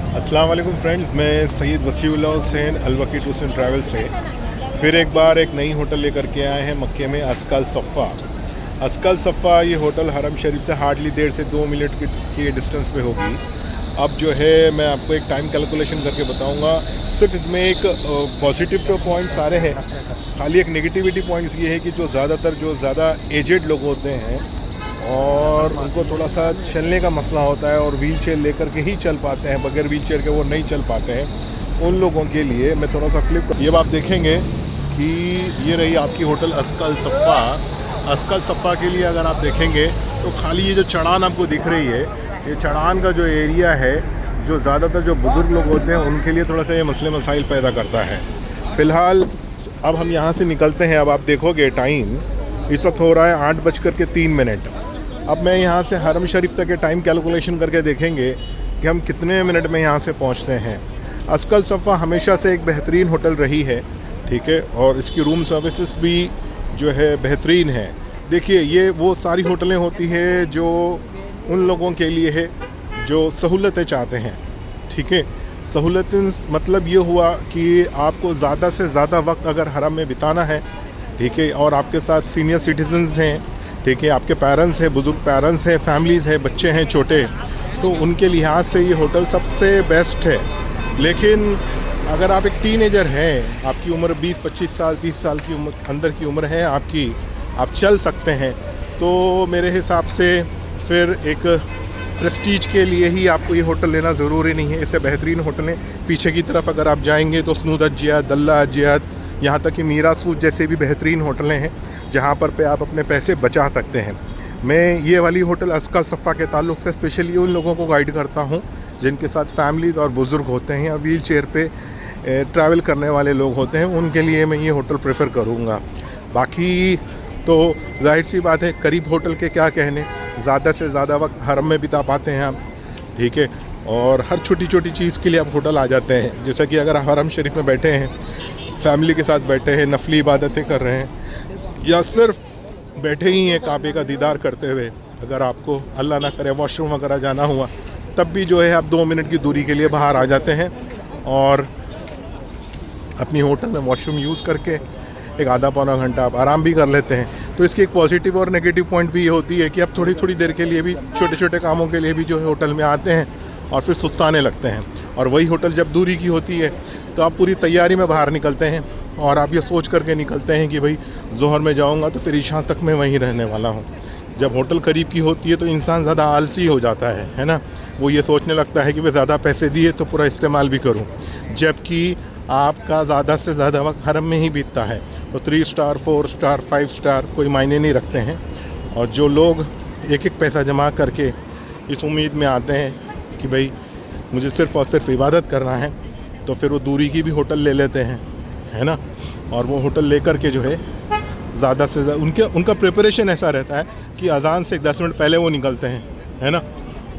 अस्सलाम वालेकुम फ्रेंड्स, मैं Syed Wasiullah Hussain Alvaki tours and travel से फिर एक बार एक नई होटल लेकर के आए हैं मक्के में। अस्कल सफ़ा। अस्कल सफ़ा ये होटल हरम शरीफ से हार्डली 1.5 से 2 मिनट की डिस्टेंस पे होगी। अब जो है मैं आपको एक टाइम कैलकुलेशन करके बताऊंगा। सिर्फ इसमें एक पॉजिटिव तो पॉइंट सारे हैं, खाली एक नेगेटिविटी पॉइंट्स ये है कि जो ज़्यादा एजेड लोग होते हैं और उनको थोड़ा सा चलने का मसला होता है और व्हील चेयर लेकर के ही चल पाते हैं, बगैर व्हील चेयर के वो नहीं चल पाते हैं। उन लोगों के लिए मैं थोड़ा सा ये आप देखेंगे कि ये रही आपकी होटल अस्कल सफ़ा। अस्कल सफ़ा के लिए अगर आप देखेंगे तो खाली ये जो चढ़ान आपको दिख रही है, ये चढ़ान का जो एरिया है, जो ज़्यादातर जो बुज़ुर्ग लोग होते हैं उनके लिए थोड़ा सा ये मसले मसाइल पैदा करता है। फ़िलहाल अब हम यहाँ से निकलते हैं। अब आप देखोगे टाइम इस वक्त हो रहा है 8:03। अब मैं यहाँ से हरम शरीफ तक के टाइम कैलकुलेशन करके देखेंगे कि हम कितने मिनट में यहाँ से पहुँचते हैं। अस्कल सफ़ा हमेशा से एक बेहतरीन होटल रही है, ठीक है, और इसकी रूम सर्विसेज भी जो है बेहतरीन है। देखिए, ये वो सारी होटलें होती है जो उन लोगों के लिए है जो सहूलतें चाहते हैं, ठीक है। सहूलतें मतलब ये हुआ कि आपको ज़्यादा से ज़्यादा वक्त अगर हरम में बिताना है, ठीक है, और आपके साथ सीनियर सिटीजन्स हैं, ठीक है, आपके पेरेंट्स हैं, बुज़ुर्ग पेरेंट्स हैं, फैमिलीज़ हैं, बच्चे हैं छोटे, तो उनके लिहाज से ये होटल सबसे बेस्ट है। लेकिन अगर आप एक टीनेजर हैं, आपकी उम्र 20-25 साल 30 साल की उम्र अंदर की उम्र है आपकी, आप चल सकते हैं, तो मेरे हिसाब से फिर एक प्रेस्टीज के लिए ही आपको ये होटल लेना ज़रूरी नहीं है। इससे बेहतरीन होटलें पीछे की तरफ अगर आप जाएंगे तो स्नूद अजियात, दल्ला अजियात, यहाँ तक कि मीरा सूद जैसे भी बेहतरीन होटलें हैं जहाँ पर आप अपने पैसे बचा सकते हैं। मैं ये वाली होटल अस्कल सफ़ा के ताल्लुक़ से स्पेशली उन लोगों को गाइड करता हूँ जिनके साथ फैमिलीज़ और बुज़ुर्ग होते हैं या व्हील चेयर पे ट्रैवल करने वाले लोग होते हैं, उनके लिए मैं ये होटल प्रेफर करूँगा। बाकी तो जाहिर सी बात है, करीब होटल के क्या कहने, ज़्यादा से ज़्यादा वक्त हरम में बिता पाते हैं आप, ठीक है, और हर छोटी छोटी चीज़ के लिए आप होटल आ जाते हैं। जैसा कि अगर आप हरम शरीफ में बैठे हैं, फैमिली के साथ बैठे हैं, नफली इबादतें कर रहे हैं, या सिर्फ बैठे ही हैं काबे का दीदार करते हुए, अगर आपको अल्लाह ना करे वॉशरूम वगैरह जाना हुआ, तब भी जो है आप 2 मिनट की दूरी के लिए बाहर आ जाते हैं और अपनी होटल में वॉशरूम यूज़ करके एक आधा पौना घंटा आप आराम भी कर लेते हैं। तो इसकी एक पॉजिटिव और नेगेटिव पॉइंट भी ये होती है कि आप थोड़ी थोड़ी देर के लिए भी छोटे छोटे कामों के लिए भी जो है होटल में आते हैं और फिर सुस्ताने लगते हैं। और वही होटल जब दूरी की होती है तो आप पूरी तैयारी में बाहर निकलते हैं और आप ये सोच करके निकलते हैं कि भाई ज़ोहर में जाऊंगा तो फिर ईशा तक मैं वहीं रहने वाला हूँ। जब होटल करीब की होती है तो इंसान ज़्यादा आलसी हो जाता है ना। वो ये सोचने लगता है कि मैं ज़्यादा पैसे दिए तो पूरा इस्तेमाल भी करूँ, जबकि आपका ज़्यादा से ज़्यादा वक्त हरम में ही बीतता है। तो 3 स्टार 4 स्टार 5 स्टार कोई मायने नहीं रखते हैं। और जो लोग एक एक पैसा जमा करके इस उम्मीद में आते हैं कि भाई मुझे सिर्फ़ और सिर्फ इबादत करना है, तो फिर वो दूरी की भी होटल ले लेते हैं, है ना। और वो होटल लेकर के जो है ज़्यादा से ज़्यादा उनका प्रिपरेशन ऐसा रहता है कि अज़ान से 10 मिनट पहले वो निकलते हैं, है ना,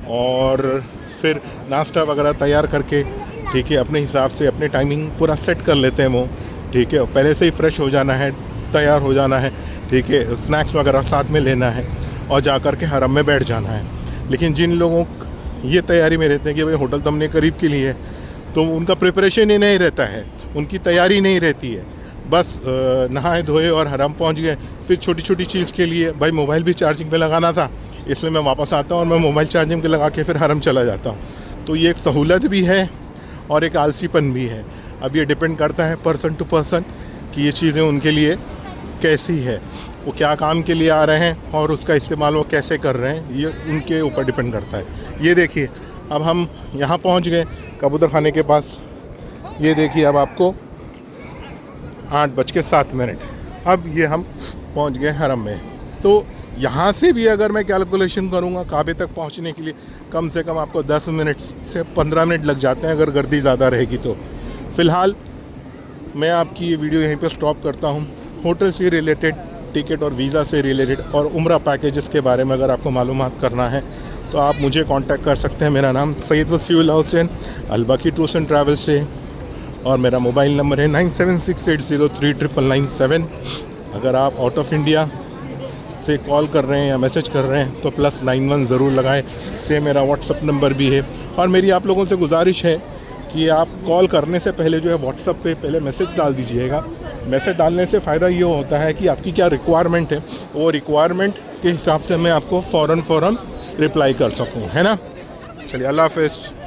और फिर नाश्ता वगैरह तैयार करके, ठीक है, अपने हिसाब से अपने टाइमिंग पूरा सेट कर लेते हैं वो, ठीक है। पहले से ही फ्रेश हो जाना है, तैयार हो जाना है, ठीक है, स्नैक्स वगैरह साथ में लेना है और जा कर के हरम में बैठ जाना है। लेकिन जिन लोगों ये तैयारी में रहते हैं कि भाई होटल तो हमने करीब के लिए है, तो उनका प्रिपरेशन ही नहीं रहता है, उनकी तैयारी नहीं रहती है। बस नहाए धोए और हरम पहुंच गए। फिर छोटी छोटी चीज़ के लिए भाई मोबाइल भी चार्जिंग पे लगाना था, इसलिए मैं वापस आता हूँ और मैं मोबाइल चार्जिंग पे लगा के फिर हरम चला जाता हूँ। तो ये एक सहूलत भी है और एक आलसीपन भी है। अब ये डिपेंड करता है पर्सन टू पर्सन कि ये चीज़ें उनके लिए कैसी है, वो क्या काम के लिए आ रहे हैं और उसका इस्तेमाल वो कैसे कर रहे हैं, ये उनके ऊपर डिपेंड करता है। ये देखिए, अब हम यहाँ पहुँच गए कबूतर खाने के पास। ये देखिए, अब आपको 8:07। अब ये हम पहुँच गए हरम में। तो यहाँ से भी अगर मैं कैलकुलेशन करूँगा काबे तक पहुँचने के लिए कम से कम आपको 10 मिनट से 15 मिनट लग जाते हैं अगर गर्दी ज़्यादा रहेगी तो। फ़िलहाल मैं आपकी ये वीडियो यहीं पे स्टॉप करता हूँ। होटल से रिलेटेड, टिकट और वीज़ा से रिलेटेड और उम्रा पैकेजेस के बारे में अगर आपको मालूमात करना है तो आप मुझे कांटेक्ट कर सकते हैं। मेरा नाम Syed Wasiullah Hussain Albaki tours and travel से, और मेरा मोबाइल नंबर है 9768039997। अगर आप आउट ऑफ इंडिया से कॉल कर रहे हैं या मैसेज कर रहे हैं तो +91 ज़रूर लगाएं। से मेरा व्हाट्सअप नंबर भी है। और मेरी आप लोगों से गुजारिश है कि आप कॉल करने से पहले जो है व्हाट्सअप पे पहले मैसेज डाल दीजिएगा। मैसेज डालने से फ़ायदा ये होता है कि आपकी क्या रिक्वायरमेंट है, वो रिक्वायरमेंट के हिसाब से मैं आपको फ़ौरन रिप्लाई कर सकूँ, है ना। चलिए, अल्लाह हाफ़िज़।